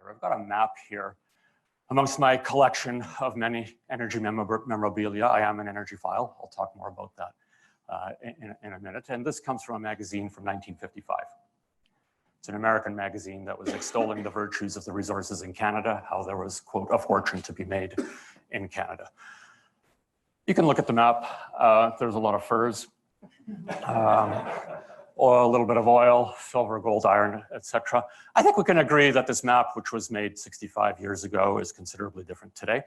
matter. I've got a map here amongst my collection of many energy memorabilia. I am an energy file. I'll talk more about that in a minute. And this comes from a magazine from 1955. It's an American magazine that was extolling the virtues of the resources in Canada, how there was, quote, a fortune to be made in Canada. You can look at the map. There's a lot of furs, oil, a little bit of oil, silver, gold, iron, etc. I think we can agree that this map, which was made 65 years ago, is considerably different today.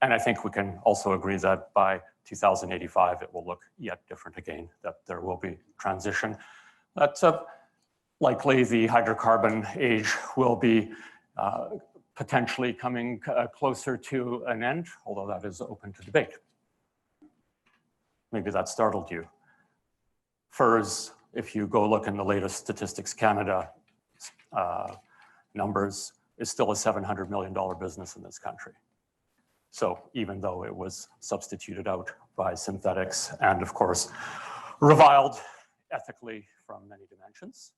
And I think we can also agree that by 2085, it will look yet different again, that there will be transition. That's likely the hydrocarbon age will be potentially coming closer to an end, although that is open to debate. Maybe that startled you. Furs, if you go look in the latest Statistics Canada numbers, is still a $700 million business in this country. So even though it was substituted out by synthetics and of course reviled ethically from many dimensions,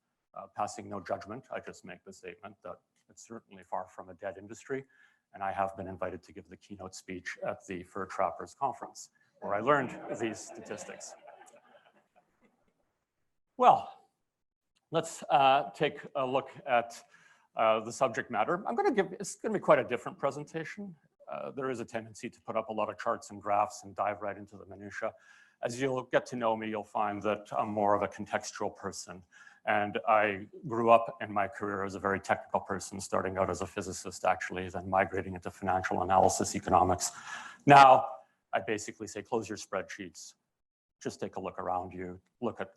passing no judgment, I just make the statement that it's certainly far from a dead industry. And I have been invited to give the keynote speech at the Fur Trappers Conference, where I learned these statistics. Well, let's take a look at the subject matter. It's gonna be quite a different presentation. There is a tendency to put up a lot of charts and graphs and dive right into the minutia. As you'll get to know me, you'll find that I'm more of a contextual person. And I grew up in my career as a very technical person, starting out as a physicist, actually, then migrating into financial analysis, economics. Now, I basically say, close your spreadsheets. Just take a look around you, look at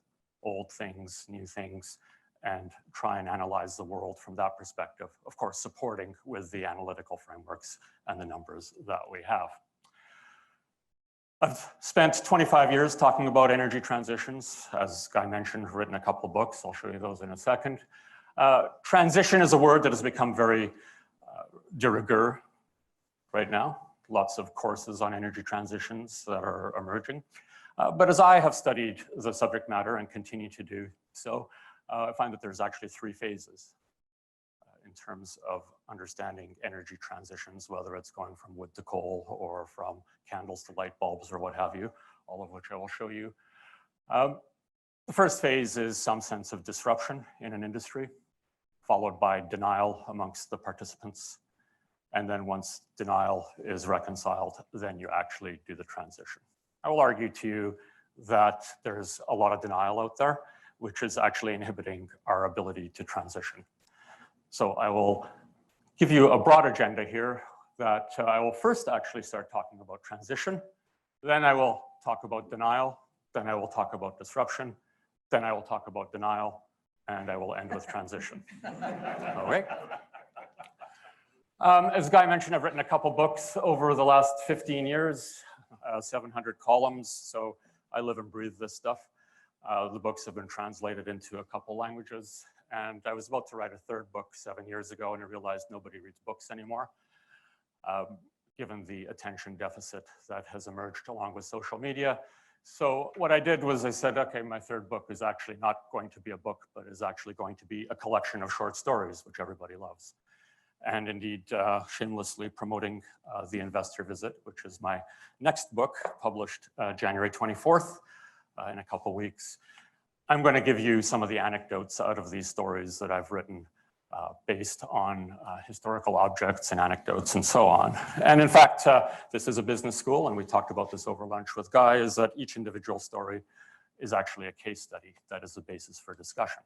old things, new things, and try and analyze the world from that perspective. Of course, supporting with the analytical frameworks and the numbers that we have. I've spent 25 years talking about energy transitions. As Guy mentioned, written a couple of books. I'll show you those in a second. Transition is a word that has become very de rigueur right now. Lots of courses on energy transitions that are emerging. But as I have studied the subject matter and continue to do so, I find that there's actually three phases in terms of understanding energy transitions, whether it's going from wood to coal or from candles to light bulbs or what have you, all of which I will show you. The first phase is some sense of disruption in an industry, followed by denial amongst the participants. And then once denial is reconciled, then you actually do the transition. I will argue to you that there's a lot of denial out there, which is actually inhibiting our ability to transition. So I will give you a broad agenda here that I will first actually start talking about transition. Then I will talk about denial. Then I will talk about disruption. Then I will talk about denial. And I will end with transition. All right. As Guy mentioned, I've written a couple books over the last 15 years, 700 columns. So I live and breathe this stuff. The books have been translated into a couple languages. And I was about to write a third book 7 years ago, and I realized nobody reads books anymore, given the attention deficit that has emerged along with social media. So what I did was I said, okay, my third book is actually not going to be a book, but is actually going to be a collection of short stories, which everybody loves. And indeed, shamelessly promoting The Investor Visit, which is my next book, published January 24th in a couple weeks. I'm going to give you some of the anecdotes out of these stories that I've written based on historical objects and anecdotes and so on. And in fact, this is a business school, and we talked about this over lunch with Guy, is that each individual story is actually a case study that is the basis for discussion.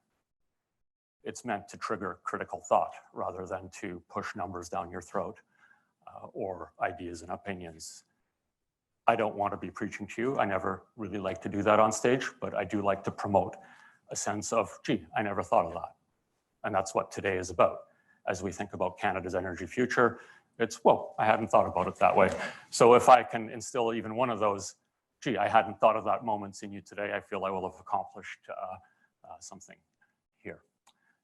It's meant to trigger critical thought rather than to push numbers down your throat or ideas and opinions. I don't want to be preaching to you. I never really like to do that on stage, but I do like to promote a sense of, gee, I never thought of that. And that's what today is about. As we think about Canada's energy future, it's, whoa, I hadn't thought about it that way. So if I can instill even one of those, gee, I hadn't thought of that moments in you today, I feel I will have accomplished something here.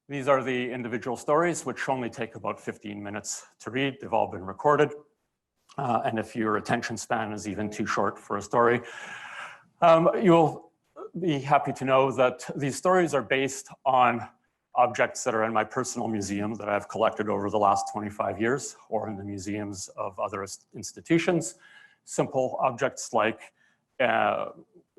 These are the individual stories, which only take about 15 minutes to read. They've all been recorded. And if your attention span is even too short for a story, you'll be happy to know that these stories are based on objects that are in my personal museum that I've collected over the last 25 years or in the museums of other institutions. Simple objects like a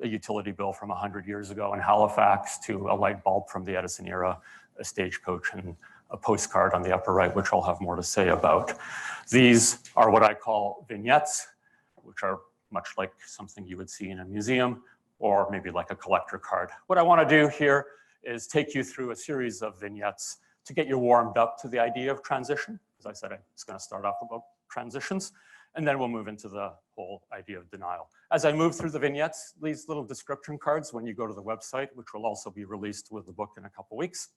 utility bill from 100 years ago in Halifax to a light bulb from the Edison era, a stagecoach, and a postcard on the upper right, which I'll have more to say about. These are what I call vignettes, which are much like something you would see in a museum or maybe like a collector card. What I want to do here is take you through a series of vignettes to get you warmed up to the idea of transition. As I said, I was going to start off about transitions, and then we'll move into the whole idea of denial. As I move through the vignettes, these little description cards, when you go to the website, which will also be released with the book in a couple weeks,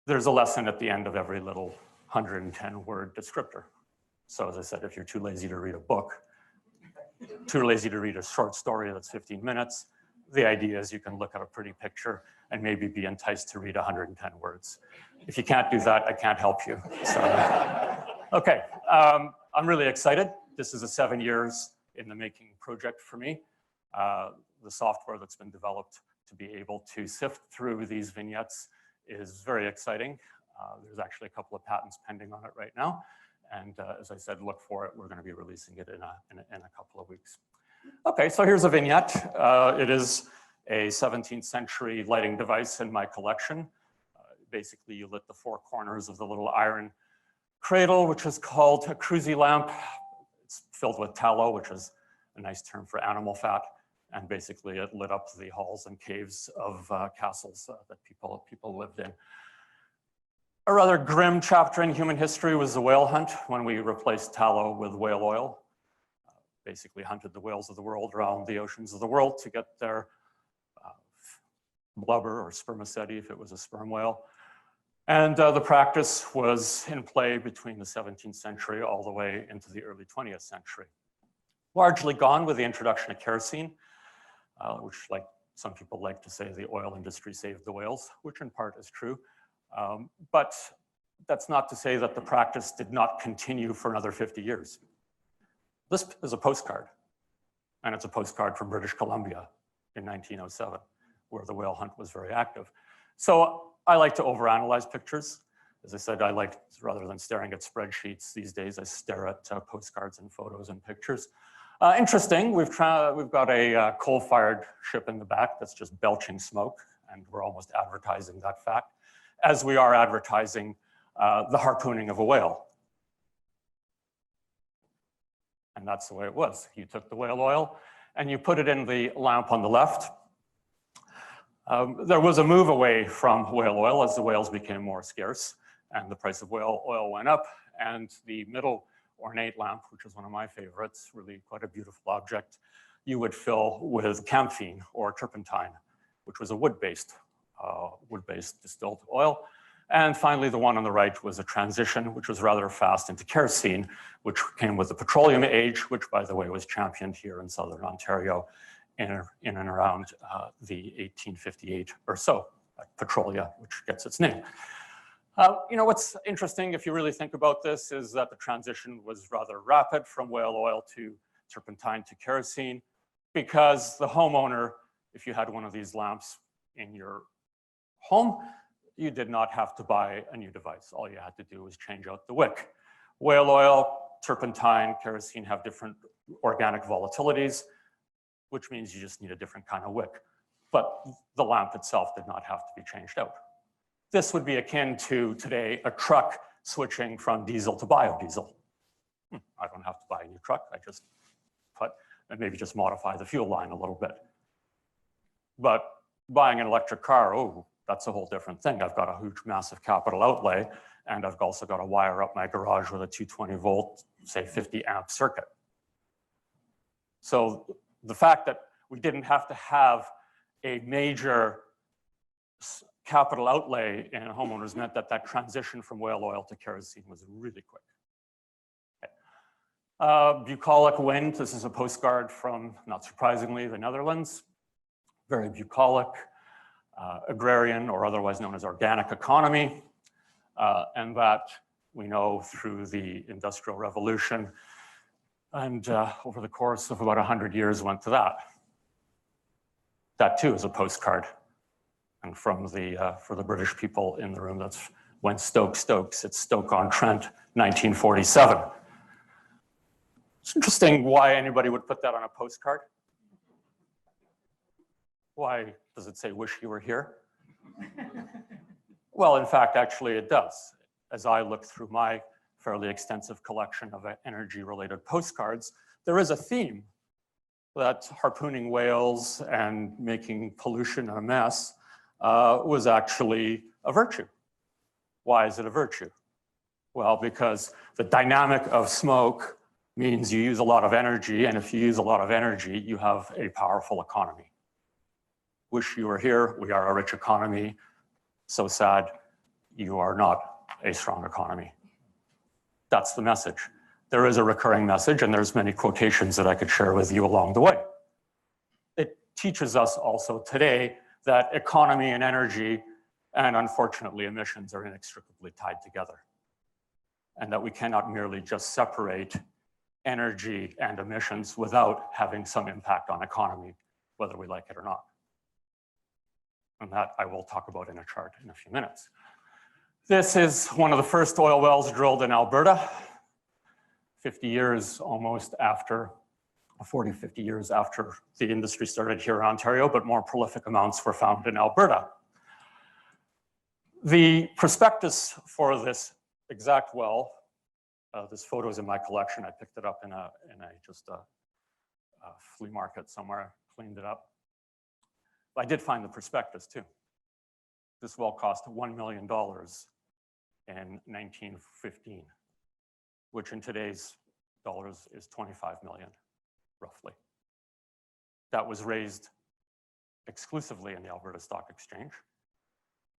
there's a lesson at the end of every little 110-word descriptor. So as I said, if you're too lazy to read a book, too lazy to read a short story that's 15 minutes, the idea is you can look at a pretty picture and maybe be enticed to read 110 words. If you can't do that, I can't help you. So, okay, I'm really excited. This is a 7 years in the making project for me. The software that's been developed to be able to sift through these vignettes is very exciting. There's actually a couple of patents pending on it right now. And as I said, look for it. We're going to be releasing it in a couple of weeks. Okay, so here's a vignette. It is a 17th century lighting device in my collection. Basically, you lit the four corners of the little iron cradle, which is called a cruzy lamp. It's filled with tallow, which is a nice term for animal fat. And basically, it lit up the halls and caves of castles that people lived in. A rather grim chapter in human history was the whale hunt, when we replaced tallow with whale oil. Basically hunted the whales of the world around the oceans of the world to get their blubber or spermaceti if it was a sperm whale. And the practice was in play between the 17th century all the way into the early 20th century. Largely gone with the introduction of kerosene, which, like some people like to say, the oil industry saved the whales, which in part is true. But that's not to say that the practice did not continue for another 50 years. This is a postcard, and it's a postcard from British Columbia in 1907, where the whale hunt was very active. So I like to overanalyze pictures. As I said, I like, rather than staring at spreadsheets these days, I stare at postcards and photos and pictures. Interesting, we've got a coal-fired ship in the back that's just belching smoke, and we're almost advertising that fact, as we are advertising the harpooning of a whale. And that's the way it was. You took the whale oil and you put it in the lamp on the left. There was a move away from whale oil as the whales became more scarce and the price of whale oil went up, and the middle ornate lamp, which is one of my favorites, really quite a beautiful object, you would fill with camphene or turpentine, which was a wood-based distilled oil. And finally, the one on the right was a transition, which was rather fast, into kerosene, which came with the petroleum age, which, by the way, was championed here in Southern Ontario in and around the 1858 or so, Petrolia, which gets its name. You know, what's interesting, if you really think about this, is that the transition was rather rapid from whale oil to turpentine to kerosene, because the homeowner, if you had one of these lamps in your home, you did not have to buy a new device. All you had to do was change out the wick. Whale oil, turpentine, kerosene have different organic volatilities, which means you just need a different kind of wick. But the lamp itself did not have to be changed out. This would be akin to, today, a truck switching from diesel to biodiesel. I don't have to buy a new truck. I just maybe just modify the fuel line a little bit. But buying an electric car, oh, that's a whole different thing. I've got a huge, massive capital outlay, and I've also got to wire up my garage with a 220 volt, say 50 amp circuit. So the fact that we didn't have to have a major capital outlay in homeowners meant that that transition from whale oil to kerosene was really quick. Okay. Bucolic wind, this is a postcard from, not surprisingly, the Netherlands. Very bucolic. Agrarian, or otherwise known as organic economy, and that we know through the Industrial Revolution, and over the course of about 100 years went to that. That too is a postcard. And from for the British people in the room, that's when Stoke Stokes, it's Stoke-on-Trent, 1947. It's interesting why anybody would put that on a postcard. Why does it say, wish you were here? Well, in fact, actually it does. As I look through my fairly extensive collection of energy-related postcards, there is a theme that harpooning whales and making pollution a mess was actually a virtue. Why is it a virtue? Well, because the dynamic of smoke means you use a lot of energy, and if you use a lot of energy, you have a powerful economy. Wish you were here, we are a rich economy. So sad, you are not a strong economy. That's the message. There is a recurring message, and there's many quotations that I could share with you along the way. It teaches us also today that economy and energy, and unfortunately emissions, are inextricably tied together. And that we cannot merely just separate energy and emissions without having some impact on economy, whether we like it or not. And that I will talk about in a chart in a few minutes. This is one of the first oil wells drilled in Alberta, 50 years almost after, 40, 50 years after the industry started here in Ontario, but more prolific amounts were found in Alberta. The prospectus for this exact well, this photo is in my collection. I picked it up in a flea market somewhere, cleaned it up. I did find the prospectus too. This well cost $1 million in 1915, which in today's dollars is 25 million, roughly. That was raised exclusively in the Alberta Stock Exchange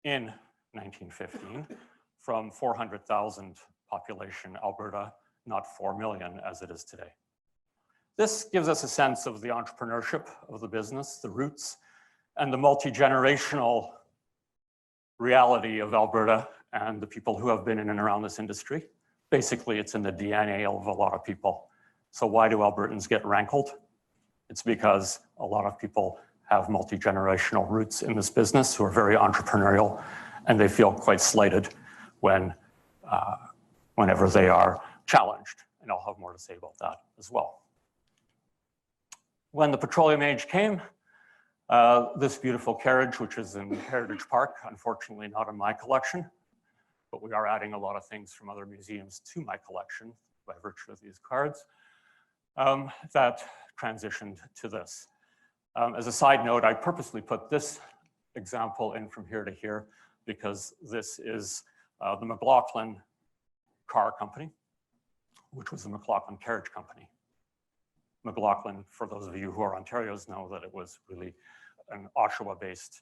in 1915 from 400,000 population Alberta, not 4 million as it is today. This gives us a sense of the entrepreneurship of the business, the roots, and the multi-generational reality of Alberta and the people who have been in and around this industry. Basically, it's in the DNA of a lot of people. So why do Albertans get rankled? It's because a lot of people have multi-generational roots in this business who are very entrepreneurial, and they feel quite slighted whenever they are challenged. And I'll have more to say about that as well. When the petroleum age came, this beautiful carriage, which is in Heritage Park, unfortunately not in my collection, but we are adding a lot of things from other museums to my collection by virtue of these cards, that transitioned to this. As a side note, I purposely put this example in from here to here because this is the McLaughlin Car Company, which was the McLaughlin Carriage Company. McLaughlin, for those of you who are Ontarians, know that it was really an Oshawa-based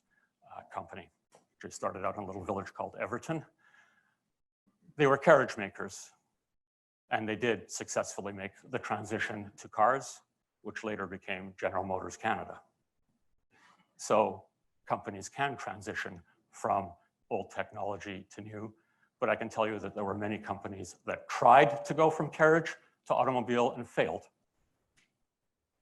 company, which started out in a little village called Everton. They were carriage makers, and they did successfully make the transition to cars, which later became General Motors Canada. So companies can transition from old technology to new, but I can tell you that there were many companies that tried to go from carriage to automobile and failed.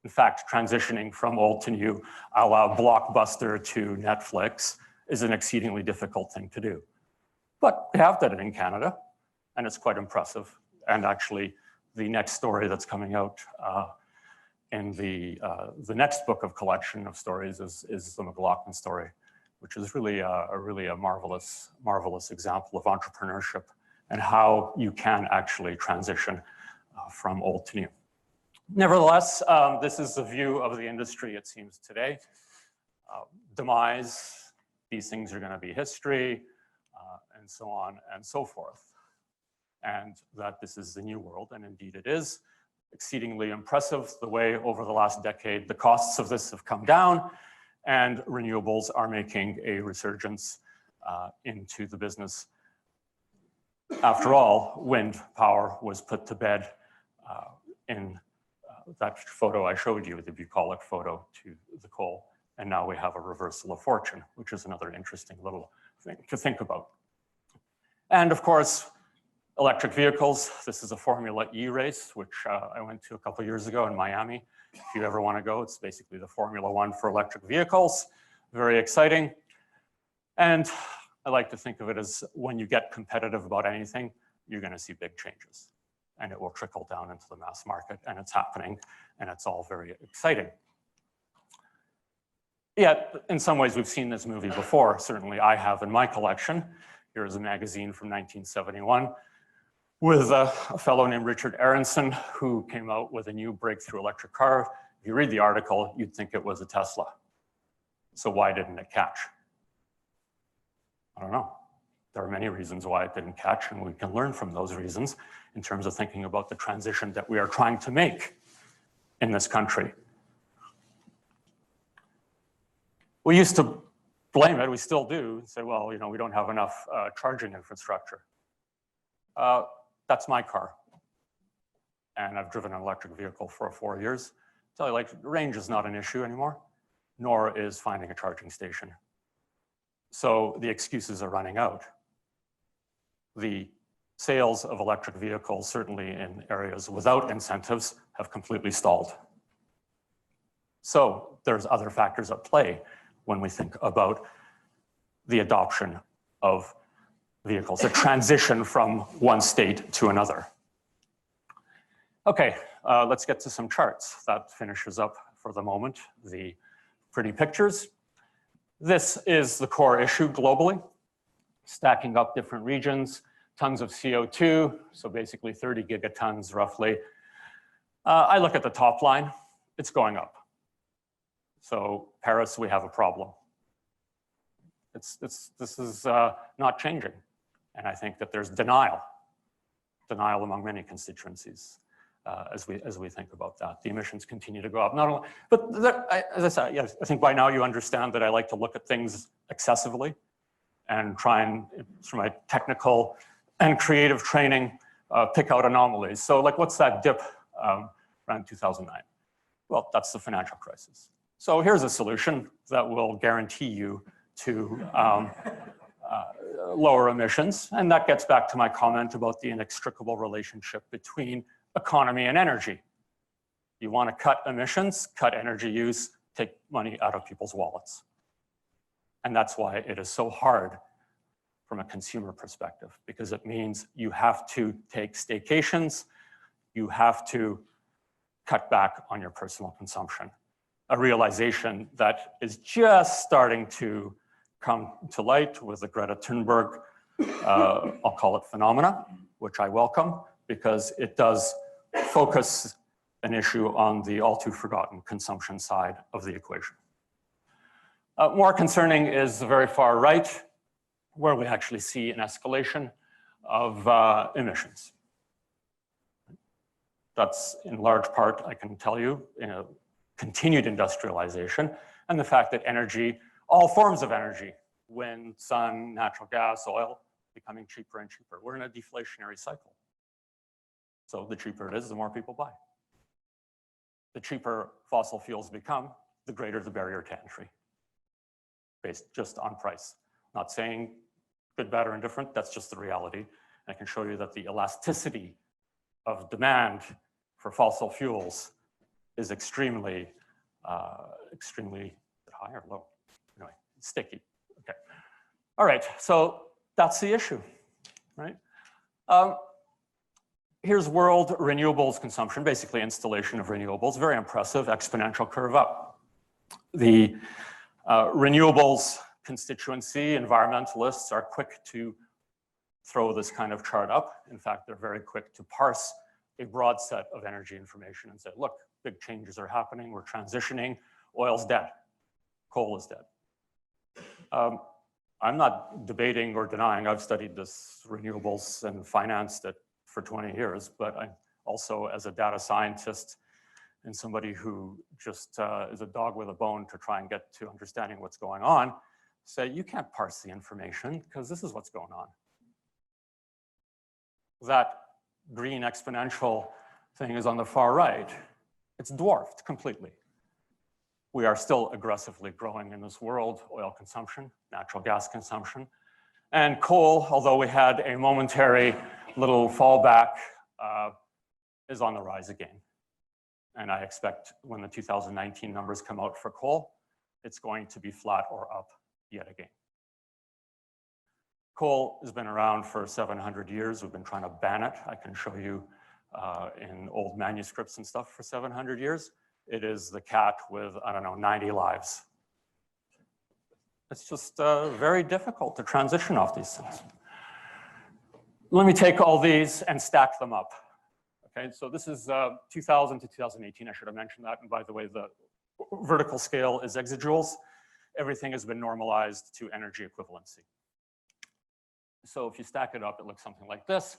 In fact, transitioning from old to new, a la Blockbuster to Netflix, is an exceedingly difficult thing to do. But they have done it in Canada, and it's quite impressive. And actually, the next story that's coming out in the next book of collection of stories is the McLaughlin story, which is really a marvelous example of entrepreneurship and how you can actually transition from old to new. Nevertheless, this is the view of the industry, it seems, today. Demise, these things are going to be history, and so on and so forth. And that this is the new world, and indeed it is. Exceedingly impressive the way over the last decade the costs of this have come down, and renewables are making a resurgence into the business. After all, wind power was put to bed in that photo I showed you, the bucolic photo to the coal, and now we have a reversal of fortune, which is another interesting little thing to think about. And of course, electric vehicles. This is a Formula E race, which I went to a couple of years ago in Miami. If you ever want to go, it's basically the Formula One for electric vehicles. Very exciting. And I like to think of it as when you get competitive about anything, you're going to see big changes. And it will trickle down into the mass market, and it's happening, and it's all very exciting. Yet, in some ways, we've seen this movie before. Certainly, I have in my collection. Here's a magazine from 1971 with a fellow named Richard Aronson, who came out with a new breakthrough electric car. If you read the article, you'd think it was a Tesla. So why didn't it catch? I don't know. There are many reasons why it didn't catch, and we can learn from those reasons in terms of thinking about the transition that we are trying to make in this country. We used to blame it, we still do, say, well, you know, we don't have enough charging infrastructure. That's my car. And I've driven an electric vehicle for 4 years. So like, range is not an issue anymore, nor is finding a charging station. So the excuses are running out. The sales of electric vehicles, certainly in areas without incentives, have completely stalled. So there's other factors at play when we think about the adoption of vehicles, a transition from one state to another. Okay, let's get to some charts. That finishes up, for the moment, the pretty pictures. This is the core issue globally, stacking up different regions, tons of CO2, so basically 30 gigatons roughly. I look at the top line, it's going up. So Paris, we have a problem. This is not changing. And I think that there's denial among many constituencies as we think about that. The emissions continue to go up. Not only, but as I said, yes, I think by now you understand that I like to look at things excessively and try and, through my technical and creative training, pick out anomalies. So like, what's that dip around 2009? Well, that's the financial crisis. So here's a solution that will guarantee you to lower emissions. And that gets back to my comment about the inextricable relationship between economy and energy. You want to cut emissions, cut energy use, take money out of people's wallets. And that's why it is so hard from a consumer perspective, because it means you have to take staycations, you have to cut back on your personal consumption. A realization that is just starting to come to light with the Greta Thunberg, I'll call it phenomena, which I welcome, because it does focus an issue on the all too forgotten consumption side of the equation. More concerning is the very far right, where we actually see an escalation of emissions. That's in large part, I can tell you, continued industrialization and the fact that energy, all forms of energy, wind, sun, natural gas, oil, becoming cheaper and cheaper. We're in a deflationary cycle. So the cheaper it is, the more people buy. The cheaper fossil fuels become, the greater the barrier to entry, based just on price. Not saying good, bad, or indifferent, that's just the reality. And I can show you that the elasticity of demand for fossil fuels is extremely high or low. Anyway, it's sticky. Okay. All right, so that's the issue, right? Here's world renewables consumption, basically installation of renewables. Very impressive, exponential curve up. The renewables constituency, environmentalists are quick to throw this kind of chart up. In fact, they're very quick to parse a broad set of energy information and say, look, big changes are happening, we're transitioning, oil's dead, coal is dead. I'm not debating or denying, I've studied this renewables and financed it for 20 years, but I also, as a data scientist and somebody who just is a dog with a bone to try and get to understanding what's going on, say you can't parse the information because this is what's going on. That green exponential thing is on the far right. It's dwarfed completely. We are still aggressively growing in this world, oil consumption, natural gas consumption, and coal, although we had a momentary little fallback, is on the rise again. And I expect when the 2019 numbers come out for coal, it's going to be flat or up yet again. Coal has been around for 700 years. We've been trying to ban it. I can show you in old manuscripts and stuff for 700 years. It is the cat with, I don't know, 90 lives. It's just very difficult to transition off these things. Let me take all these and stack them up. Okay, so this is 2000 to 2018. I should have mentioned that. And by the way, the vertical scale is exajoules. Everything has been normalized to energy equivalency. So if you stack it up, it looks something like this.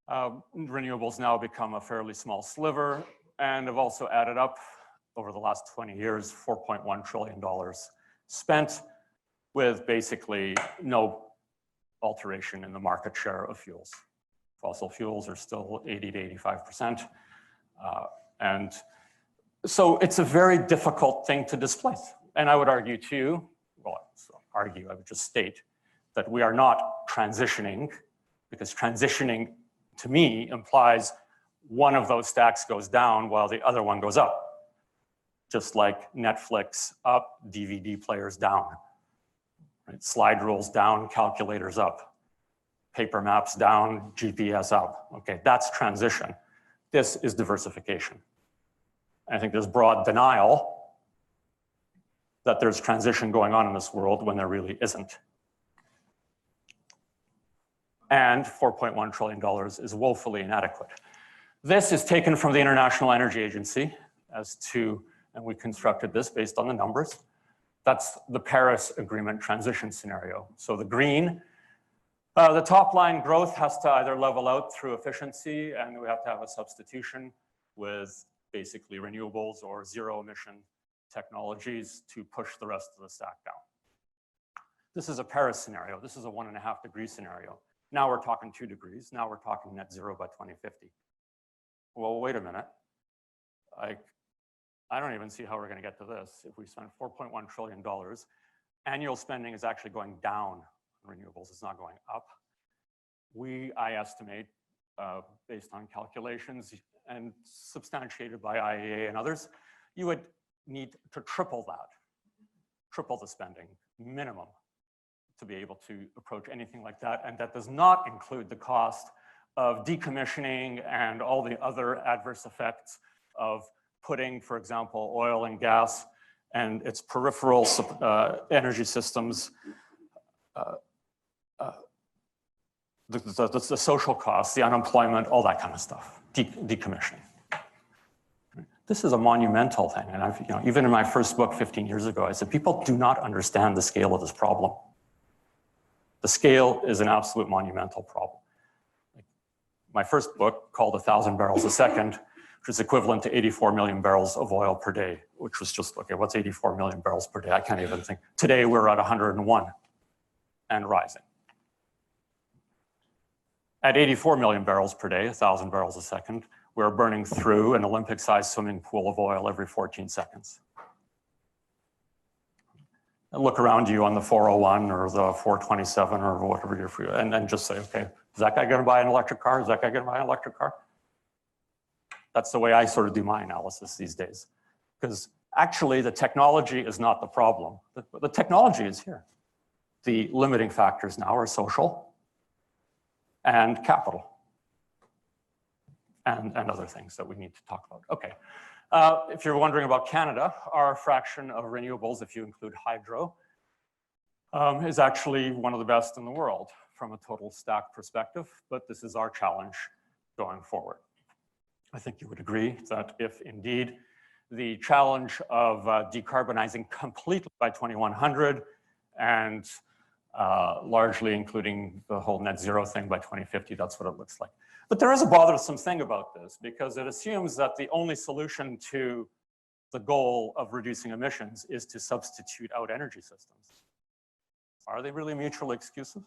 Renewables now become a fairly small sliver and have also added up over the last 20 years, $4.1 trillion spent with basically no alteration in the market share of fuels. Fossil fuels are still 80 to 85%. And so it's a very difficult thing to displace. And I would argue too, well, I would just state that we are not transitioning, because transitioning to me implies one of those stacks goes down while the other one goes up. Just like Netflix up, DVD players down. Right? Slide rules down, calculators up. Paper maps down, GPS up. Okay, that's transition. This is diversification. I think there's broad denial that there's transition going on in this world when there really isn't. And $4.1 trillion is woefully inadequate. This is taken from the International Energy Agency as to, and we constructed this based on the numbers. That's the Paris Agreement transition scenario. So the green, the top line growth has to either level out through efficiency, and we have to have a substitution with basically renewables or zero emission technologies to push the rest of the stack down. This is a Paris scenario. This is a 1.5 degree scenario. Now we're talking 2 degrees. Now we're talking net zero by 2050. Well, wait a minute. I don't even see how we're going to get to this. If we spend $4.1 trillion, annual spending is actually going down on renewables. It's not going up. I estimate, based on calculations and substantiated by IEA and others, you would need to triple that, triple the spending minimum to be able to approach anything like that. And that does not include the cost of decommissioning and all the other adverse effects of putting, for example, oil and gas and its peripheral energy systems, the social costs, the unemployment, all that kind of stuff, decommissioning. This is a monumental thing. And I've, even in my first book 15 years ago, I said, people do not understand the scale of this problem. The scale is an absolute monumental problem. My first book, called 1,000 barrels a second, which is equivalent to 84 million barrels of oil per day, which was just, okay, what's 84 million barrels per day? I can't even think. Today, we're at 101 and rising. At 84 million barrels per day, 1,000 barrels a second, we're burning through an Olympic-sized swimming pool of oil every 14 seconds. And look around you on the 401 or the 427 or whatever you're free, and then just say, okay, is that guy going to buy an electric car? Is that guy going to buy an electric car? That's the way I sort of do my analysis these days. Because actually the technology is not the problem. The technology is here. The limiting factors now are social and capital and other things that we need to talk about. Okay. If you're wondering about Canada, our fraction of renewables, if you include hydro, is actually one of the best in the world from a total stack perspective, but this is our challenge going forward. I think you would agree that if indeed the challenge of decarbonizing completely by 2100 and largely including the whole net zero thing by 2050, that's what it looks like. But there is a bothersome thing about this because it assumes that the only solution to the goal of reducing emissions is to substitute out energy systems. Are they really mutually exclusive?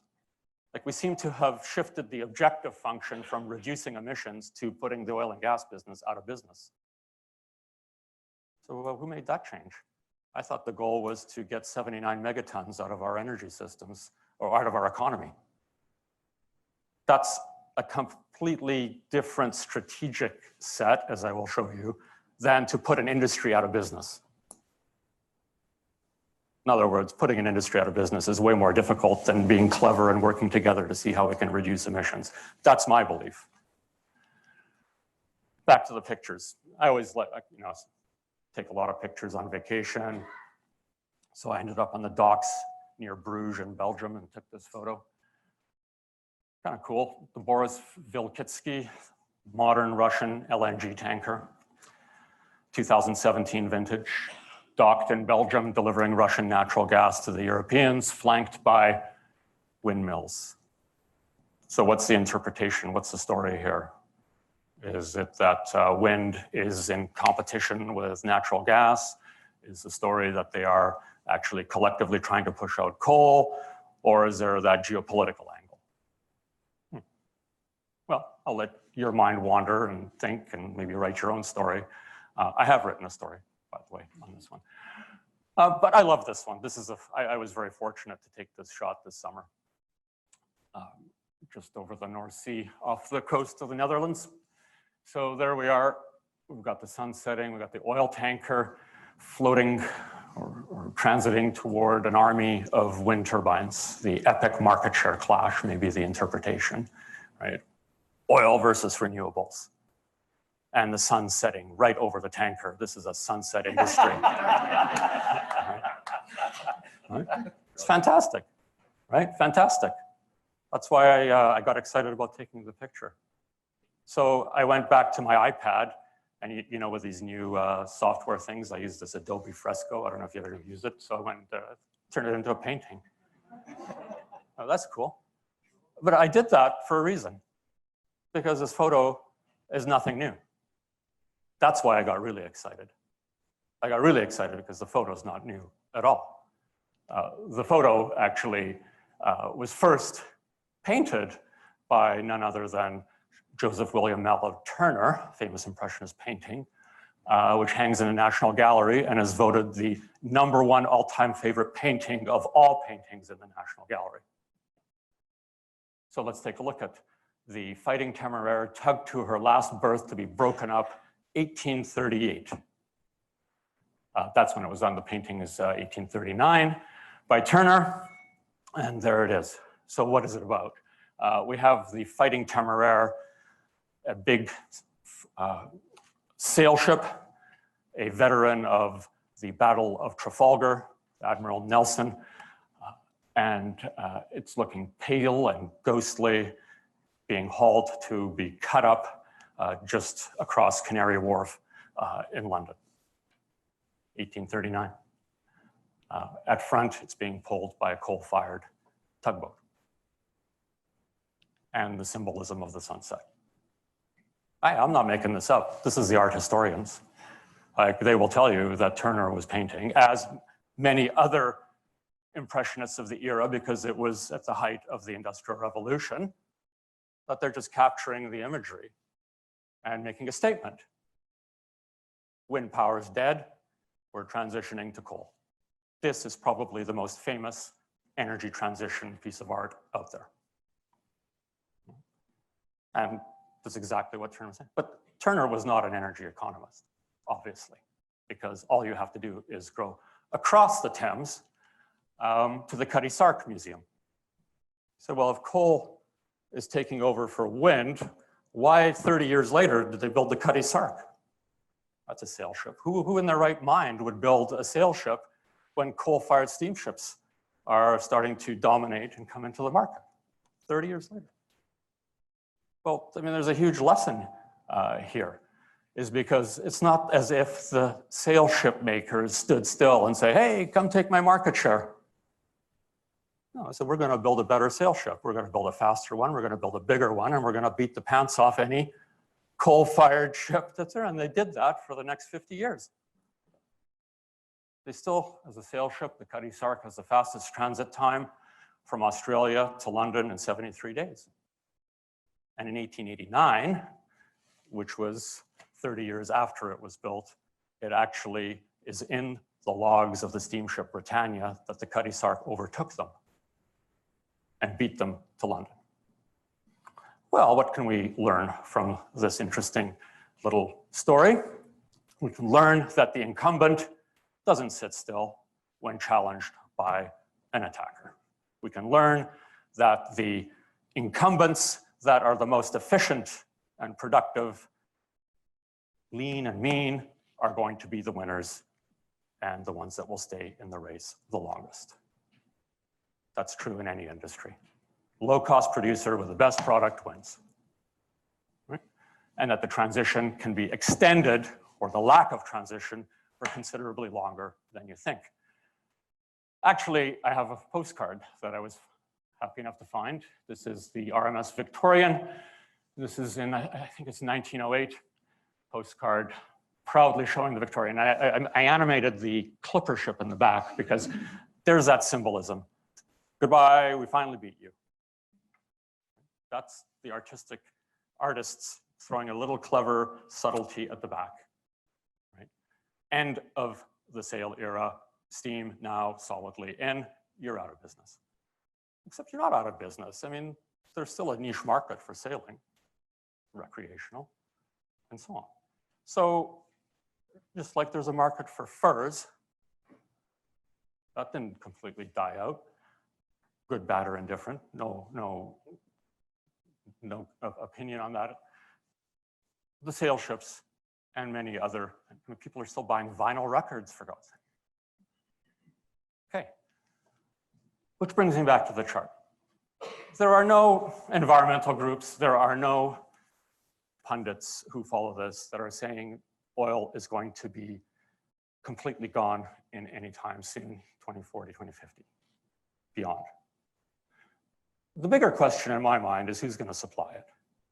Like, we seem to have shifted the objective function from reducing emissions to putting the oil and gas business out of business. So who made that change? I thought the goal was to get 79 megatons out of our energy systems or out of our economy. That's a completely different strategic set, as I will show you, than to put an industry out of business. In other words, putting an industry out of business is way more difficult than being clever and working together to see how we can reduce emissions. That's my belief. Back to the pictures. I always take a lot of pictures on vacation. So I ended up on the docks near Bruges in Belgium and took this photo. Kind of cool. The Boris Vilkitsky, modern Russian LNG tanker, 2017 vintage, docked in Belgium, delivering Russian natural gas to the Europeans, flanked by windmills. So what's the interpretation? What's the story here? Is it that wind is in competition with natural gas? Is the story that they are actually collectively trying to push out coal? Or is there that geopolitical angle? Well, I'll let your mind wander and think and maybe write your own story. I have written a story, by the way, on this one. But I love this one. I was very fortunate to take this shot this summer. Just over the North Sea off the coast of the Netherlands. So there we are. We've got the sun setting. We've got the oil tanker floating or transiting toward an army of wind turbines. The epic market share clash may be the interpretation, right? Oil versus renewables. And the sun setting right over the tanker. This is a sunset industry. Right? It's fantastic, right? Fantastic. That's why I got excited about taking the picture. So I went back to my iPad, and you know, with these new software things, I use this Adobe Fresco. I don't know if you've ever used it. So I went turned it into a painting. Oh, that's cool. But I did that for a reason, because this photo is nothing new. That's why I got really excited. I got really excited because the photo is not new at all. The photo actually was first painted by none other than Joseph William Mallow Turner, famous Impressionist painting, which hangs in the National Gallery and is voted the #1 all-time favorite painting of all paintings in the National Gallery. So let's take a look at the Fighting Temeraire tugged to her last berth to be broken up, 1838. That's when it was done. The painting is 1839 by Turner, and there it is. So what is it about? We have the Fighting Temeraire, a big sail ship, a veteran of the Battle of Trafalgar, Admiral Nelson, and it's looking pale and ghostly, being hauled to be cut up just across Canary Wharf in London, 1839. At front, it's being pulled by a coal-fired tugboat. And the symbolism of the sunset. I'm not making this up. This is the art historians. They will tell you that Turner was painting, as many other Impressionists of the era, because it was at the height of the Industrial Revolution, that they're just capturing the imagery and making a statement. Wind power is dead. We're transitioning to coal. This is probably the most famous energy transition piece of art out there. And that's exactly what Turner said. But Turner was not an energy economist, obviously, because all you have to do is go across the Thames to the Cutty Sark Museum. So, well, if coal is taking over for wind, why 30 years later did they build the Cutty Sark? That's a sail ship. Who in their right mind would build a sail ship when coal-fired steamships are starting to dominate and come into the market 30 years later? Well, I mean, there's a huge lesson here, is because it's not as if the sail ship makers stood still and say, hey, come take my market share. No, so we're going to build a better sail ship. We're going to build a faster one. We're going to build a bigger one, and we're going to beat the pants off any coal-fired ship that's there. And they did that for the next 50 years. They still, as a sail ship, the Cutty Sark has the fastest transit time from Australia to London in 73 days. And in 1889, which was 30 years after it was built, it actually is in the logs of the steamship Britannia that the Cutty Sark overtook them and beat them to London. Well, what can we learn from this interesting little story? We can learn that the incumbent doesn't sit still. when challenged by an attacker. We can learn that the incumbents that are the most efficient and productive, lean and mean, are going to be the winners and the ones that will stay in the race the longest. That's true in any industry. Low-cost producer with the best product wins. Right? And that the transition can be extended, or the lack of transition, for considerably longer than you think. Actually, I have a postcard that I was happy enough to find. This is the RMS Victorian. This is in, I think it's 1908 postcard, proudly showing the Victorian. I animated the clipper ship in the back because there's that symbolism. Goodbye, we finally beat you. That's the artistic artists throwing a little clever subtlety at the back. Right? End of the sail era, steam now solidly in, you're out of business. Except you're not out of business. I mean, there's still a niche market for sailing, recreational, and so on. So just like there's a market for furs, that didn't completely die out. Good, bad, or indifferent. No opinion on that. The sail ships and many other, people are still buying vinyl records, for God's sake. Okay, which brings me back to the chart. There are no environmental groups, there are no pundits who follow this that are saying oil is going to be completely gone in any time soon, 2040, 2050, beyond. The bigger question in my mind is who's going to supply it?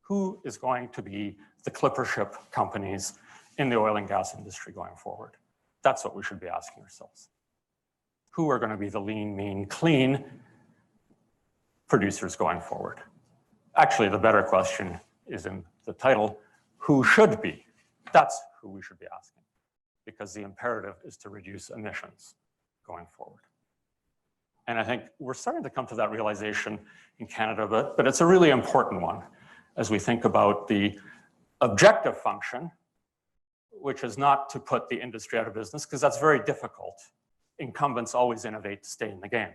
Who is going to be the clipper ship companies in the oil and gas industry going forward? That's what we should be asking ourselves. Who are going to be the lean, mean, clean producers going forward? Actually, the better question is in the title, who should be? That's who we should be asking, because the imperative is to reduce emissions going forward. And I think we're starting to come to that realization in Canada, but it's a really important one as we think about the objective function, which is not to put the industry out of business, because that's very difficult. Incumbents always innovate to stay in the game,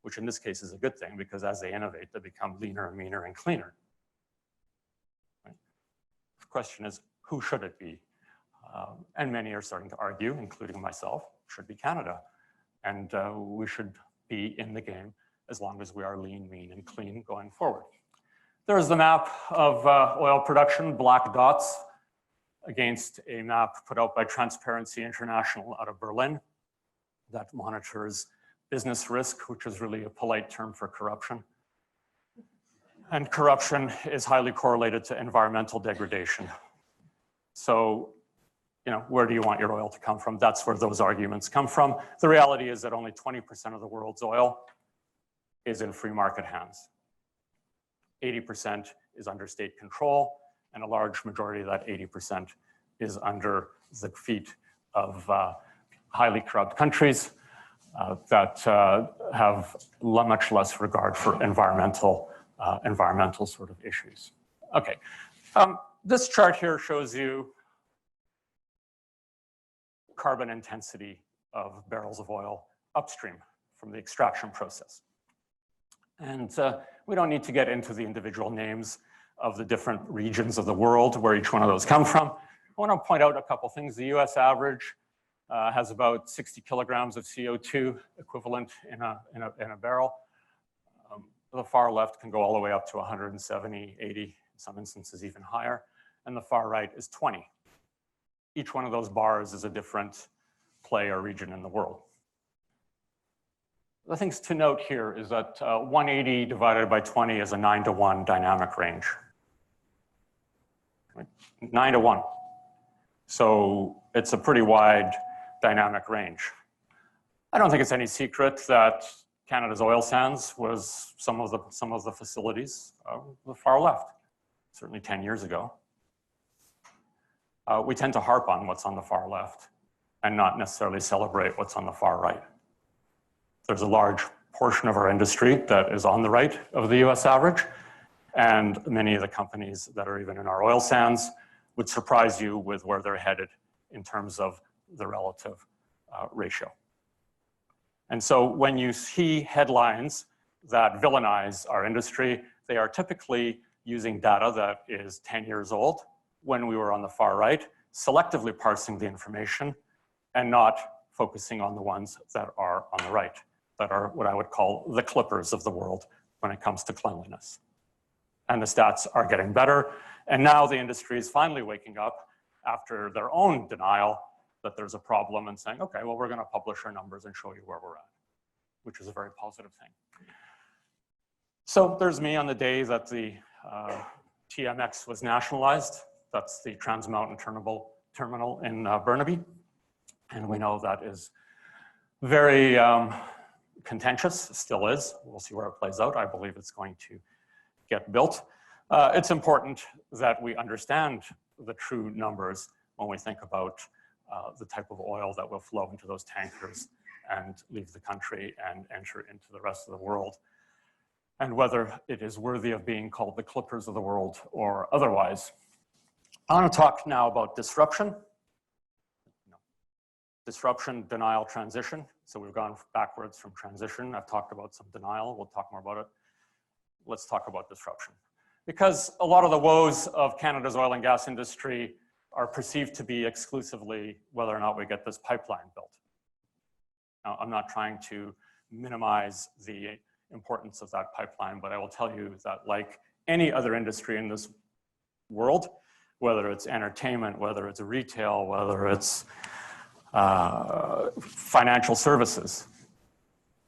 which in this case is a good thing, because as they innovate, they become leaner and meaner and cleaner. Right? The question is, who should it be? And many are starting to argue, including myself, should be Canada. And we should be in the game as long as we are lean, mean, and clean going forward. There's the map of oil production, black dots, against a map put out by Transparency International out of Berlin that monitors business risk, which is really a polite term for corruption. And corruption is highly correlated to environmental degradation. So, where do you want your oil to come from? That's where those arguments come from. The reality is that only 20% of the world's oil is in free market hands. 80% is under state control, and a large majority of that 80% is under the feet of highly corrupt countries that have much less regard for environmental sort of issues. Okay, this chart here shows you carbon intensity of barrels of oil upstream from the extraction process. And we don't need to get into the individual names of the different regions of the world where each one of those come from. I want to point out a couple things. The US average has about 60 kilograms of CO2 equivalent in a barrel. The far left can go all the way up to 170, 80, in some instances even higher. And the far right is 20. Each one of those bars is a different play or region in the world. The things to note here is that 180 divided by 20 is a 9-to-1 dynamic range. 9-to-1. So it's a pretty wide dynamic range. I don't think it's any secret that Canada's oil sands was some of the facilities of the far left, certainly 10 years ago. We tend to harp on what's on the far left and not necessarily celebrate what's on the far right. There's a large portion of our industry that is on the right of the US average, and many of the companies that are even in our oil sands would surprise you with where they're headed in terms of the relative ratio. And so when you see headlines that villainize our industry, they are typically using data that is 10 years old when we were on the far right, selectively parsing the information and not focusing on the ones that are on the right, that are what I would call the clippers of the world when it comes to cleanliness. And the stats are getting better. And now the industry is finally waking up after their own denial that there's a problem and saying, okay, well, we're gonna publish our numbers and show you where we're at, which is a very positive thing. So there's me on the day that the TMX was nationalized. That's the Trans Mountain Terminal in Burnaby. And we know that is very contentious, still is. We'll see where it plays out. I believe it's going to get built. It's important that we understand the true numbers when we think about the type of oil that will flow into those tankers and leave the country and enter into the rest of the world, and whether it is worthy of being called the clippers of the world or otherwise. I want to talk now about disruption. Disruption, denial, transition. So we've gone backwards from transition. I've talked about some denial. We'll talk more about it. Let's talk about disruption. Because a lot of the woes of Canada's oil and gas industry are perceived to be exclusively whether or not we get this pipeline built. Now, I'm not trying to minimize the importance of that pipeline, but I will tell you that like any other industry in this world, whether it's entertainment, whether it's retail, whether it's financial services,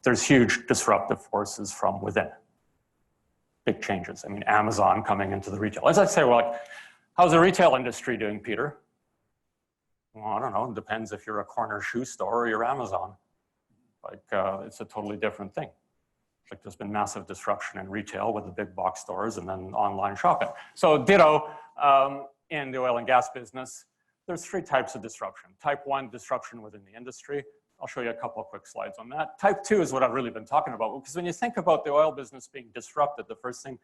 there's huge disruptive forces from within. Big changes. I mean, Amazon coming into the retail. As I say, well, like, how's the retail industry doing, Peter? Well, I don't know. It depends if you're a corner shoe store or you're Amazon. Like, it's a totally different thing. Like, there's been massive disruption in retail with the big box stores and then online shopping. So ditto in the oil and gas business. There's three types of disruption. Type 1, disruption within the industry. I'll show you a couple of quick slides on that. Type 2 is what I've really been talking about, because when you think about the oil business being disrupted, the first thing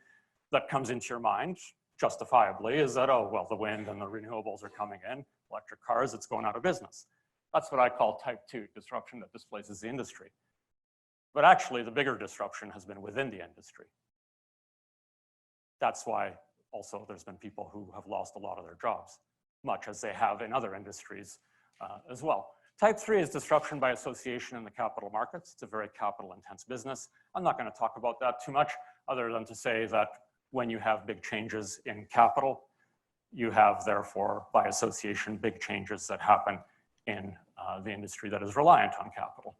that comes into your mind, justifiably, is that, oh, well, the wind and the renewables are coming in, electric cars, it's going out of business. That's what I call type 2, disruption that displaces the industry. But actually, the bigger disruption has been within the industry. That's why also there's been people who have lost a lot of their jobs, much as they have in other industries as well. Type 3 is disruption by association in the capital markets. It's a very capital-intense business. I'm not going to talk about that too much, other than to say that when you have big changes in capital, you have, therefore, by association, big changes that happen in the industry that is reliant on capital.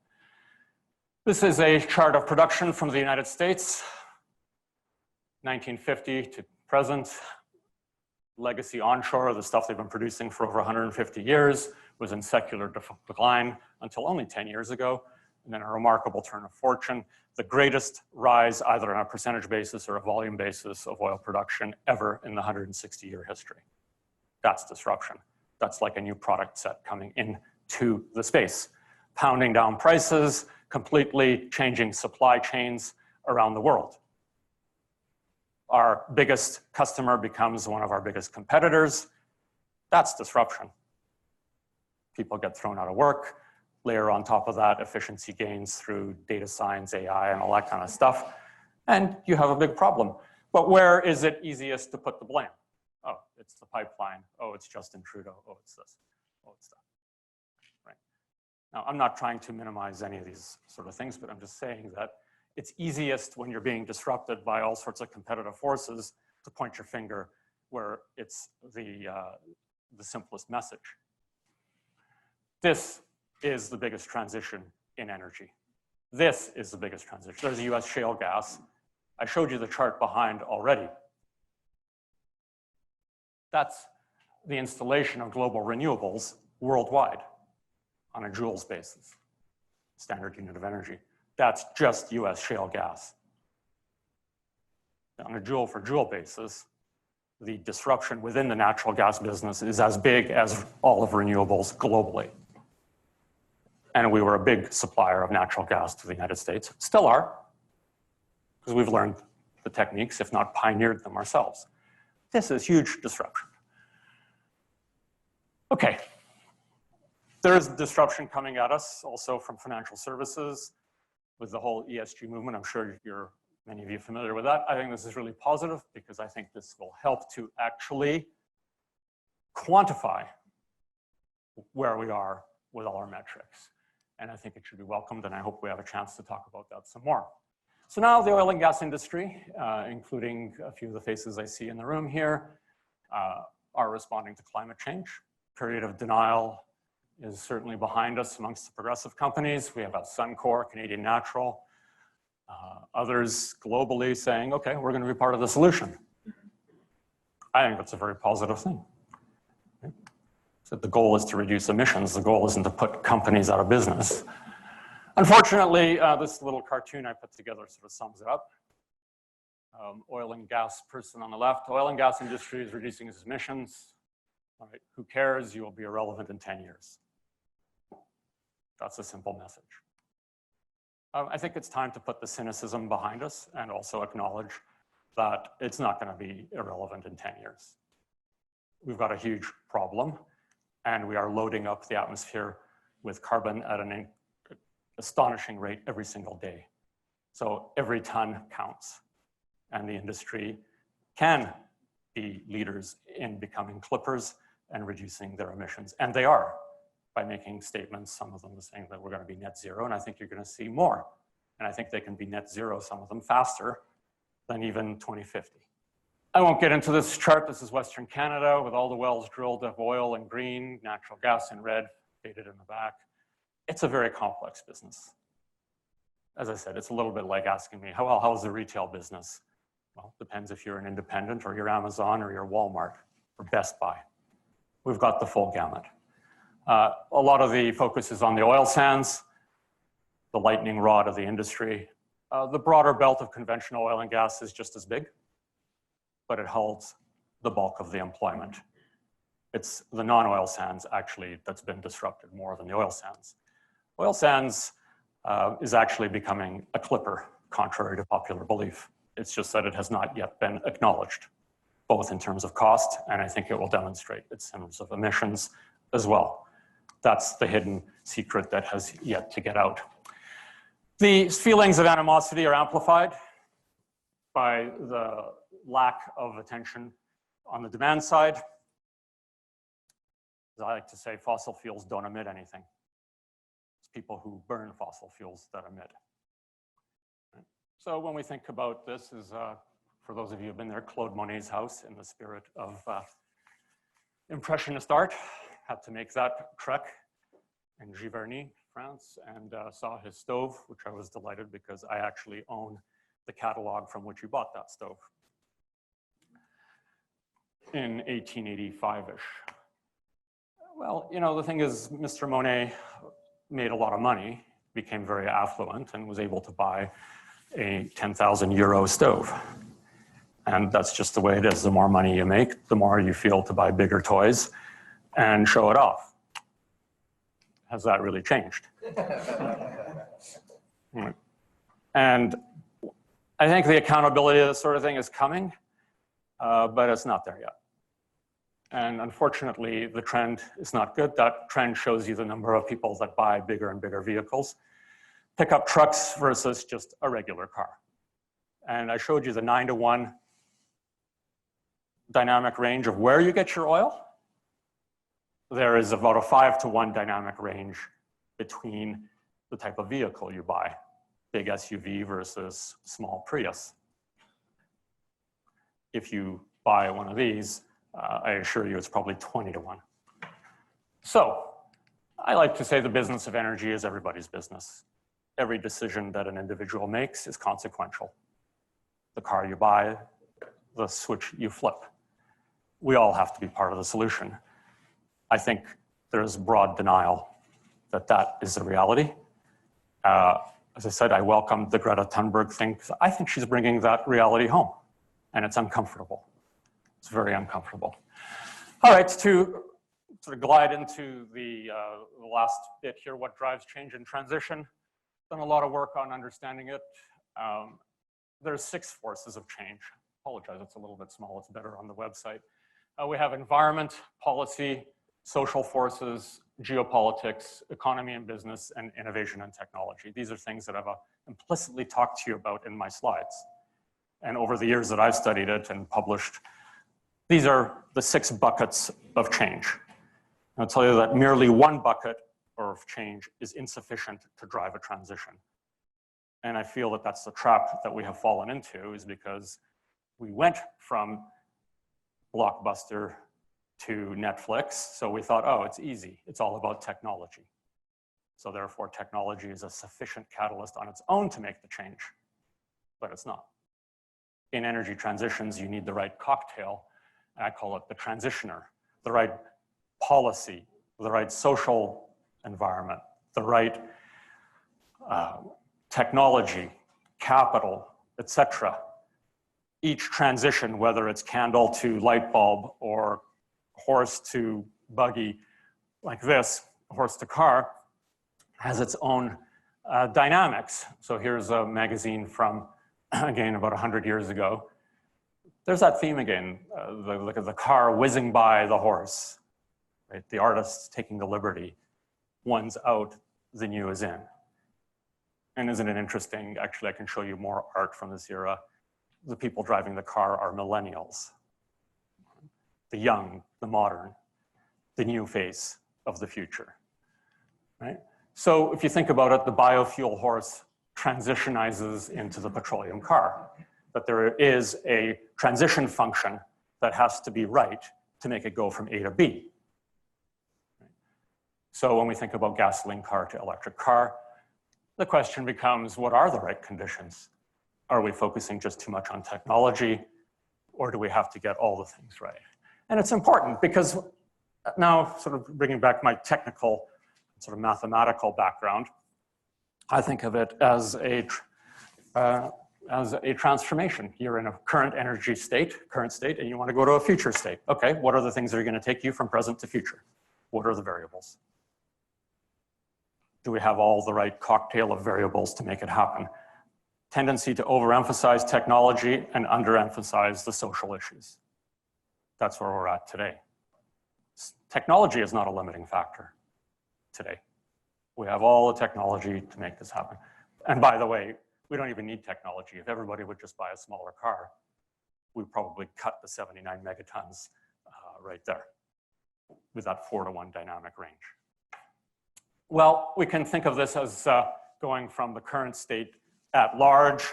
This is a chart of production from the United States, 1950 to present. Legacy onshore, the stuff they've been producing for over 150 years, was in secular decline until only 10 years ago, and then a remarkable turn of fortune. The greatest rise, either on a percentage basis or a volume basis, of oil production ever in the 160-year history. That's disruption. That's like a new product set coming into the space, pounding down prices, completely changing supply chains around the world. Our biggest customer becomes one of our biggest competitors. That's disruption. People get thrown out of work. Layer on top of that efficiency gains through data science, AI, and all that kind of stuff. And you have a big problem. But where is it easiest to put the blame? Oh, it's the pipeline. Oh, it's Justin Trudeau. Oh, it's this. Oh, it's that. Right. Now, I'm not trying to minimize any of these sort of things, but I'm just saying that it's easiest when you're being disrupted by all sorts of competitive forces to point your finger where it's the simplest message. This is the biggest transition in energy. This is the biggest transition. There's US shale gas. I showed you the chart behind already. That's the installation of global renewables worldwide on a joules basis, standard unit of energy. That's just US shale gas. On a joule for joule basis, the disruption within the natural gas business is as big as all of renewables globally. And we were a big supplier of natural gas to the United States, still are, because we've learned the techniques, if not pioneered them ourselves. This is huge disruption. Okay, there is disruption coming at us also from financial services. with the whole ESG movement. I'm sure many of you are familiar with that. I think this is really positive because I think this will help to actually quantify where we are with all our metrics. And I think it should be welcomed, and I hope we have a chance to talk about that some more. So now the oil and gas industry, including a few of the faces I see in the room here, are responding to climate change. Period of denial is certainly behind us amongst the progressive companies. We have Suncor, Canadian Natural, others globally saying, okay, we're going to be part of the solution. I think that's a very positive thing. So the goal is to reduce emissions. The goal isn't to put companies out of business. Unfortunately, this little cartoon I put together sort of sums it up. Oil and gas person on the left. Oil and gas industry is reducing its emissions. All right, who cares? You will be irrelevant in 10 years. That's a simple message. I think it's time to put the cynicism behind us and also acknowledge that it's not going to be irrelevant in 10 years. We've got a huge problem, and we are loading up the atmosphere with carbon at an astonishing rate every single day. So every ton counts, and the industry can be leaders in becoming clippers and reducing their emissions. And they are, by making statements, some of them saying that we're going to be net zero, and I think you're going to see more. And I think they can be net zero, some of them faster than even 2050. I won't get into this chart. This is Western Canada with all the wells drilled of oil in green, natural gas in red, faded in the back. It's a very complex business. As I said, it's a little bit like asking me, how's the retail business? Well, it depends if you're an independent or you're Amazon or you're Walmart or Best Buy. We've got the full gamut. A lot of the focus is on the oil sands, the lightning rod of the industry. The broader belt of conventional oil and gas is just as big, but it holds the bulk of the employment. It's the non-oil sands actually that's been disrupted more than the oil sands. Oil sands is actually becoming a clipper, contrary to popular belief. It's just that it has not yet been acknowledged, both in terms of cost, and I think it will demonstrate its terms of emissions as well. That's the hidden secret that has yet to get out. The feelings of animosity are amplified by the lack of attention on the demand side. As I like to say, fossil fuels don't emit anything. It's people who burn fossil fuels that emit. Right? So when we think about this, for those of you who have been there, Claude Monet's house in the spirit of Impressionist art. Had to make that trek in Giverny, France, and saw his stove, which I was delighted because I actually own the catalog from which he bought that stove in 1885-ish. Well, you know, the thing is, Mr. Monet made a lot of money, became very affluent, and was able to buy a 10,000 euro stove. And that's just the way it is. The more money you make, the more you feel to buy bigger toys and show it off. Has that really changed? Right. And I think the accountability of this sort of thing is coming, but it's not there yet. And unfortunately, the trend is not good. That trend shows you the number of people that buy bigger and bigger vehicles. Pickup trucks versus just a regular car. And I showed you the 9-to-1 dynamic range of where you get your oil. There is about a 5-to-1 dynamic range between the type of vehicle you buy, big SUV versus small Prius. If you buy one of these, I assure you it's probably 20-to-1. So I like to say the business of energy is everybody's business. Every decision that an individual makes is consequential. The car you buy, the switch you flip. We all have to be part of the solution. I think there's broad denial that that is the reality. As I said, I welcomed the Greta Thunberg thing because I think she's bringing that reality home, and it's uncomfortable. It's very uncomfortable. All right, to sort of glide into the last bit here, what drives change and transition? Done a lot of work on understanding it. There's 6 forces of change. Apologize, it's a little bit small. It's better on the website. We have environment, policy, social forces, geopolitics, economy and business, and innovation and technology. These are things that have a implicitly talk to you about in my slides. And over the years that I've studied it and published, these are the 6 buckets of change. I'll tell you that merely one bucket of change is insufficient to drive a transition. And I feel that that's the trap that we have fallen into, is because we went from Blockbuster to Netflix. So we thought, oh, it's easy. It's all about technology. So therefore, technology is a sufficient catalyst on its own to make the change, but it's not. In energy transitions, you need the right cocktail. I call it the transitioner, the right policy, the right social environment, the right technology, capital, etc. Each transition, whether it's candle to light bulb or horse to buggy like this, horse to car, has its own dynamics. So here's a magazine from, again, about 100 years ago. There's that theme again, look at the car whizzing by the horse, right? The artist taking the liberty, one's out, the new is in. And isn't it interesting? Actually, I can show you more art from this era. The people driving the car are millennials. The young, the modern, the new face of the future, right? So if you think about it, the biofuel horse transitionizes into the petroleum car. But there is a transition function that has to be right to make it go from A to B. So when we think about gasoline car to electric car, the question becomes, what are the right conditions? Are we focusing just too much on technology, or do we have to get all the things right? And it's important because now, sort of bringing back my technical, sort of mathematical background, I think of it as a transformation. You're in a current energy state, current state, and you want to go to a future state. Okay, what are the things that are going to take you from present to future? What are the variables? Do we have all the right cocktail of variables to make it happen? Tendency to overemphasize technology and underemphasize the social issues. That's where we're at today. Technology is not a limiting factor today. We have all the technology to make this happen. And by the way, we don't even need technology. If everybody would just buy a smaller car, we'd probably cut the 79 megatons right there with that 4-to-1 dynamic range. Well, we can think of this as going from the current state at large,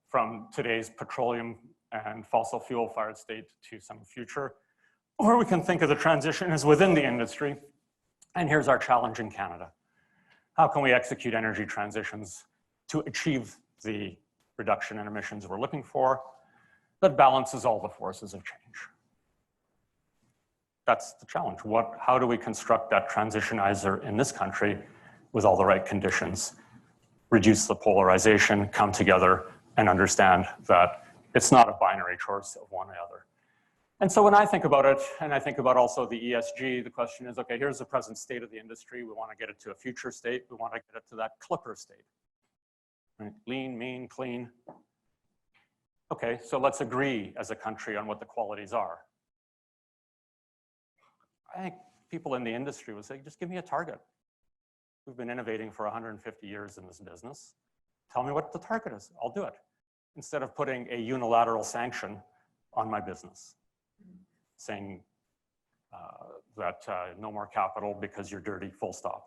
from today's petroleum and fossil fuel fired state to some future, or we can think of the transition as within the industry. And here's our challenge in Canada. How can we execute energy transitions to achieve the reduction in emissions we're looking for that balances all the forces of change? That's the challenge. How do we construct that transitionizer in this country with all the right conditions, reduce the polarization, come together, and understand that it's not a binary choice of one or the other. And so when I think about it, and I think about also the ESG, the question is, okay, here's the present state of the industry. We want to get it to a future state. We want to get it to that clipper state. Right? Lean, mean, clean. Okay, so let's agree as a country on what the qualities are. I think people in the industry would say, just give me a target. We've been innovating for 150 years in this business. Tell me what the target is, I'll do it. Instead of putting a unilateral sanction on my business, saying that no more capital because you're dirty, full stop.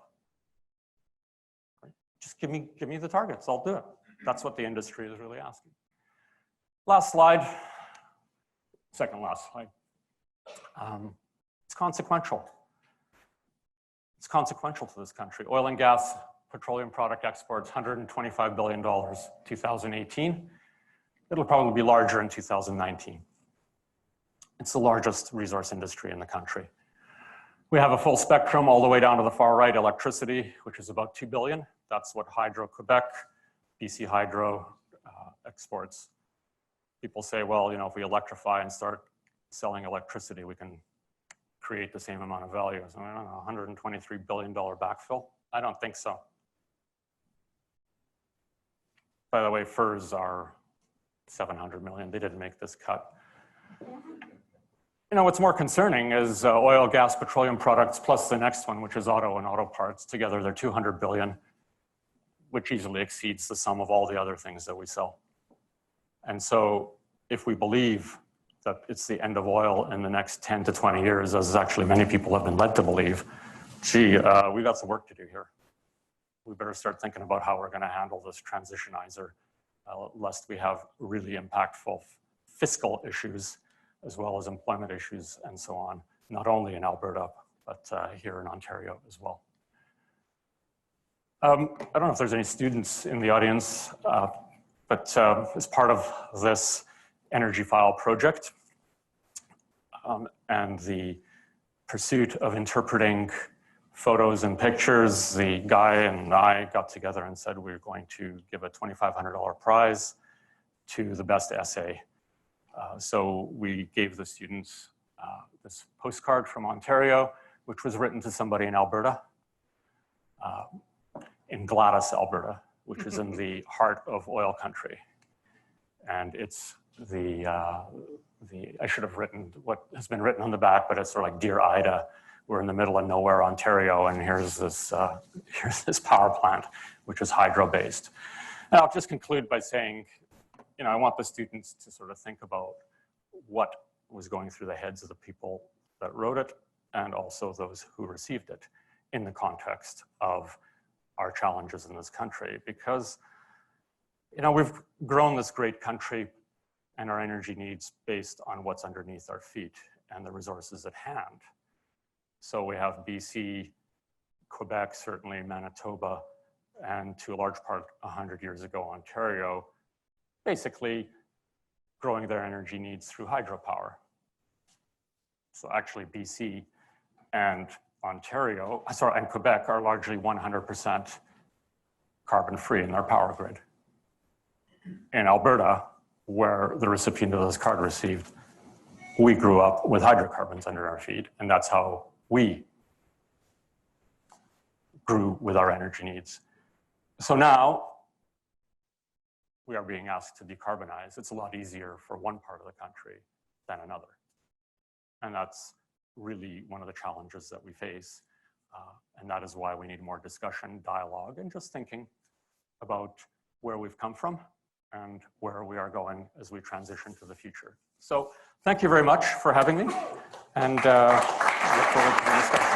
Right? Just give me the targets, I'll do it. That's what the industry is really asking. Last slide, second last slide. It's consequential. It's consequential to this country. Oil and gas, petroleum product exports, $125 billion, 2018. It'll probably be larger in 2019. It's the largest resource industry in the country. We have a full spectrum all the way down to the far right, electricity, which is about 2 billion. That's what Hydro-Quebec, BC Hydro exports. People say, well, you know, if we electrify and start selling electricity, we can create the same amount of value. So I don't know, $123 billion backfill? I don't think so. By the way, FERS are 700 million. They didn't make this cut. You know, what's more concerning is oil, gas, petroleum products, plus the next one, which is auto and auto parts. Together, they're 200 billion. which easily exceeds the sum of all the other things that we sell. And so if we believe that it's the end of oil in the next 10 to 20 years, as actually many people have been led to believe, gee, we got some work to do here. We better start thinking about how we're gonna handle this transitionizer, lest we have really impactful fiscal issues, as well as employment issues and so on, not only in Alberta, but here in Ontario as well. I don't know if there's any students in the audience, but as part of this Energy File project and the pursuit of interpreting photos and pictures, the guy and I got together and said we were going to give a $2,500 prize to the best essay. So we gave the students this postcard from Ontario, which was written to somebody in Alberta, in Gladys, Alberta, which is in the heart of oil country. And it's I should have written what has been written on the back, but it's sort of like, Dear Ida, we're in the middle of nowhere, Ontario, and here's this power plant, which is hydro-based. And I'll just conclude by saying, I want the students to sort of think about what was going through the heads of the people that wrote it, and also those who received it in the context of our challenges in this country. Because, we've grown this great country and our energy needs based on what's underneath our feet and the resources at hand. So we have BC, Quebec, certainly Manitoba, and to a large part 100 years ago, Ontario, basically growing their energy needs through hydropower. So actually BC and and Quebec are largely 100% carbon-free in their power grid. In Alberta, where the recipient of this card received, we grew up with hydrocarbons under our feet, and that's how we grew with our energy needs. So now we are being asked to decarbonize. It's a lot easier for one part of the country than another. And that's really one of the challenges that we face. And that is why we need more discussion, dialogue, and just thinking about where we've come from and where we are going as we transition to the future. So thank you very much for having me, and I look forward to the discussion.